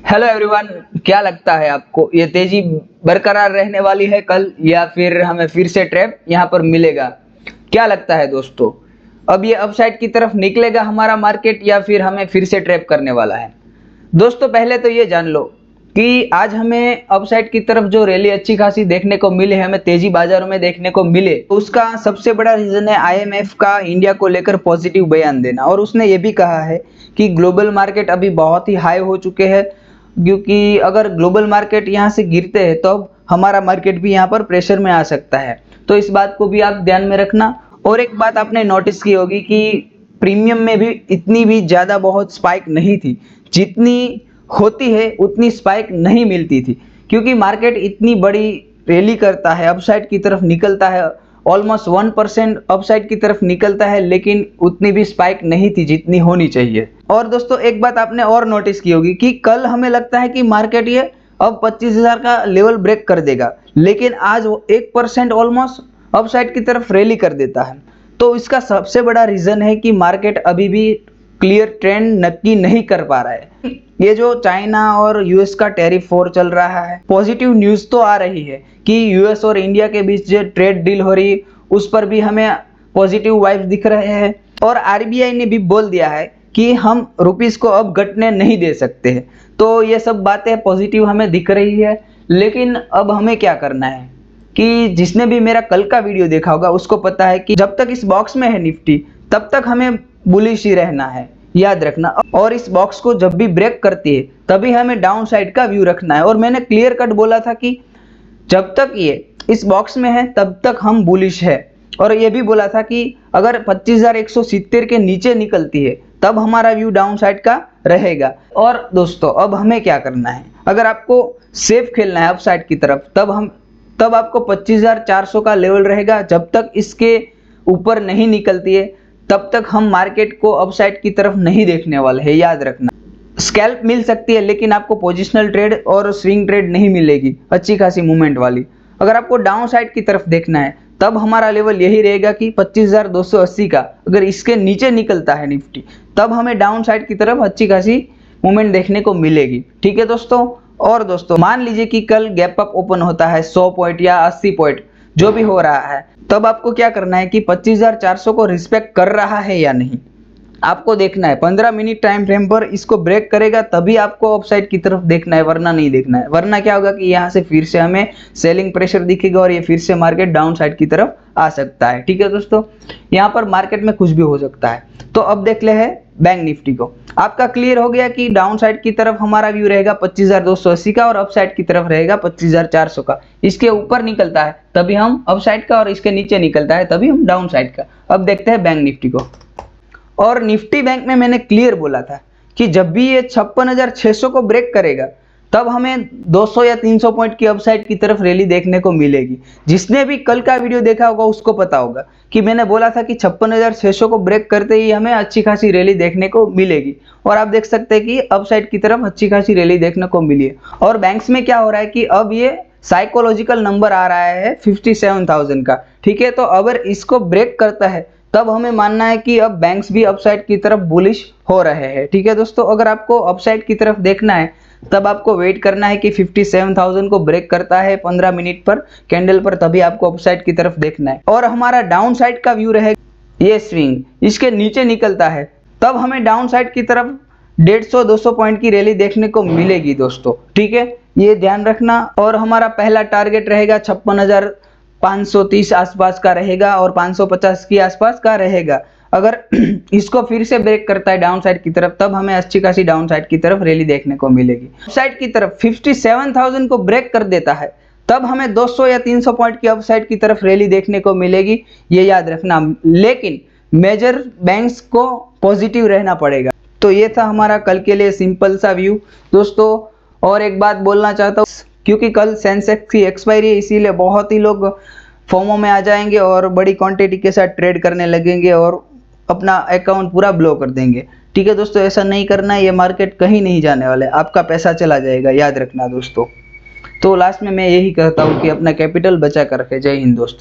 Hello everyone, क्या लगता है आपको ये तेजी बरकरार रहने वाली है कल, या फिर हमें फिर से ट्रैप यहाँ पर मिलेगा? क्या लगता है दोस्तों, अब ये अपसाइड की तरफ निकलेगा हमारा मार्केट, या फिर हमें फिर से ट्रैप करने वाला है? दोस्तों पहले तो ये जान लो कि आज हमें अपसाइड की तरफ जो रैली अच्छी खासी देखने को मिले, हमें तेजी बाजारों में देखने को मिले, तो उसका सबसे बड़ा रीजन है आईएमएफ का इंडिया को लेकर पॉजिटिव बयान देना। और उसने ये भी कहा है कि ग्लोबल मार्केट अभी बहुत ही हाई हो चुके हैं, क्योंकि अगर ग्लोबल मार्केट यहाँ से गिरते हैं तो हमारा मार्केट भी यहाँ पर प्रेशर में आ सकता है। तो इस बात को भी आप ध्यान में रखना। और एक बात आपने नोटिस की होगी कि प्रीमियम में भी इतनी भी ज़्यादा बहुत स्पाइक नहीं थी, जितनी होती है उतनी स्पाइक नहीं मिलती थी, क्योंकि मार्केट इतनी बड़ी रैली करता है, अपसाइड की तरफ निकलता है, ऑलमोस्ट 1% अपसाइड की तरफ निकलता है, लेकिन उतनी भी स्पाइक नहीं थी जितनी होनी चाहिए। और दोस्तों एक बात आपने और नोटिस की होगी कि कल हमें लगता है कि मार्केट ये अब 25,000 का लेवल ब्रेक कर देगा, लेकिन आज वो 1% ऑलमोस्ट अपसाइड की तरफ रैली कर देता है। तो इसका सबसे बड़ा रीजन है कि मार्केट अभी भी क्लियर ट्रेंड नक्की नहीं कर पा रहा है। ये जो चाइना और यूएस का टैरिफ वॉर चल रहा है, पॉजिटिव न्यूज़ तो आ रही है कि यूएस और इंडिया के बीच जो ट्रेड डील हो रही है उस पर भी हमें पॉजिटिव वाइब्स दिख रहे हैं। और आरबीआई ने भी बोल दिया है कि हम रुपीस को अब घटने नहीं दे सकते हैं। तो ये सब बातें पॉजिटिव हमें दिख रही है, लेकिन अब हमें क्या करना है कि जिसने भी मेरा कल का वीडियो देखा होगा उसको पता है कि जब तक इस बॉक्स में है निफ्टी तब तक हमें बुलिश ही रहना है, याद रखना। और इस बॉक्स को जब भी ब्रेक करती है तभी हमें डाउन साइड का व्यू रखना है। और मैंने क्लियर कट बोला था कि जब तक ये इस बॉक्स में है तब तक हम बुलिश है। और ये भी बोला था कि अगर 25,170 के नीचे निकलती है तब हमारा व्यू डाउन साइड का रहेगा। और दोस्तों अब हमें क्या करना है, अगर आपको सेफ खेलना है अपसाइड की तरफ तब आपको 25,400 का लेवल रहेगा। जब तक इसके ऊपर नहीं निकलती है तब तक हम मार्केट को अपसाइड की तरफ नहीं देखने वाले हैं, याद रखना। स्कैल्प मिल सकती है लेकिन आपको पोजिशनल ट्रेड और स्विंग ट्रेड नहीं मिलेगी अच्छी खासी मूवमेंट वाली। अगर आपको डाउन साइड की तरफ देखना है तब हमारा लेवल यही रहेगा कि 25,280 का, अगर इसके नीचे निकलता है निफ्टी तब हमें डाउन साइड की तरफ अच्छी खासी मूवमेंट देखने को मिलेगी। ठीक है दोस्तों। और दोस्तों मान लीजिए कि कल गैप अप ओपन होता है 100 पॉइंट या 80 पॉइंट जो भी हो रहा है, तब आपको क्या करना है कि 25,400 को रिस्पेक्ट कर रहा है या नहीं आपको देखना है। 15 मिनट टाइम फ्रेम पर इसको ब्रेक करेगा तभी आपको अपसाइड की तरफ देखना है, वरना नहीं देखना है। वरना क्या होगा कि यहाँ से फिर से हमें सेलिंग प्रेशर दिखेगा और ये फिर से मार्केट डाउन साइड की तरफ आ सकता है। ठीक है दोस्तों, यहाँ पर मार्केट में कुछ भी हो सकता है। तो अब देख ले है बैंक निफ्टी को। आपका क्लियर हो गया कि डाउन साइड की तरफ हमारा व्यू रहेगा 25,280 का और अप साइड की तरफ रहेगा 25,400 का। इसके ऊपर निकलता है तभी हम अप साइड का और इसके नीचे निकलता है तभी हम डाउन साइड का। अब देखते हैं बैंक निफ्टी को। और निफ्टी बैंक में मैंने क्लियर बोला था कि जब भी ये 56,600 को ब्रेक करेगा तब हमें 200 या 300 पॉइंट की अपसाइड की तरफ रैली देखने को मिलेगी। जिसने भी कल का वीडियो देखा होगा उसको पता होगा कि मैंने बोला था कि 56,600 को ब्रेक करते ही हमें अच्छी खासी रैली देखने को मिलेगी। और आप देख सकते हैं कि अपसाइड की तरफ अच्छी खासी रैली देखने को मिली है। और बैंक्स में क्या हो रहा है कि अब ये साइकोलॉजिकल नंबर आ रहा है 57,000 का। ठीक है, तो अगर इसको ब्रेक करता है तब हमें मानना है कि अब बैंक्स भी अपसाइड की तरफ बुलिश हो रहे हैं। ठीक है दोस्तों, अगर आपको अपसाइड की तरफ देखना है तब आपको वेट करना है कि 57,000 को ब्रेक करता है 15 मिनट पर कैंडल पर, तभी आपको अपसाइड की तरफ देखना है। और हमारा डाउन साइड का व्यू रहेगा ये स्विंग इसके नीचे निकलता है तब हमें डाउन साइड की तरफ 150-200 पॉइंट की रैली देखने को मिलेगी दोस्तों। ठीक है, ये ध्यान रखना। और हमारा पहला टारगेट रहेगा 56,530 आसपास का रहेगा और 550 के आसपास का रहेगा। अगर इसको फिर से ब्रेक करता है डाउन साइड की तरफ तब हमें अच्छी खासी डाउन साइड की तरफ रैली देखने को मिलेगी। साइड की तरफ 57,000 को ब्रेक कर देता है तब हमें 200 या 300 पॉइंट की अपसाइड की तरफ रैली देखने को मिलेगी, ये याद रखना। लेकिन मेजर बैंक्स को पॉजिटिव रहना पड़ेगा। तो ये था हमारा कल के लिए सिंपल सा व्यू दोस्तों। और एक बात बोलना चाहता हूँ, क्योंकि कल सेंसेक्स की एक्सपायरी है इसीलिए बहुत ही लोग फोमो में आ जाएंगे और बड़ी क्वांटिटी के साथ ट्रेड करने लगेंगे और अपना अकाउंट पूरा ब्लो कर देंगे। ठीक है दोस्तों, ऐसा नहीं करना है। ये मार्केट कहीं नहीं जाने वाला है, आपका पैसा चला जाएगा, याद रखना दोस्तों। तो लास्ट में मैं यही कहता हूँ कि अपना कैपिटल बचा कर रखें। जय हिंद दोस्तों।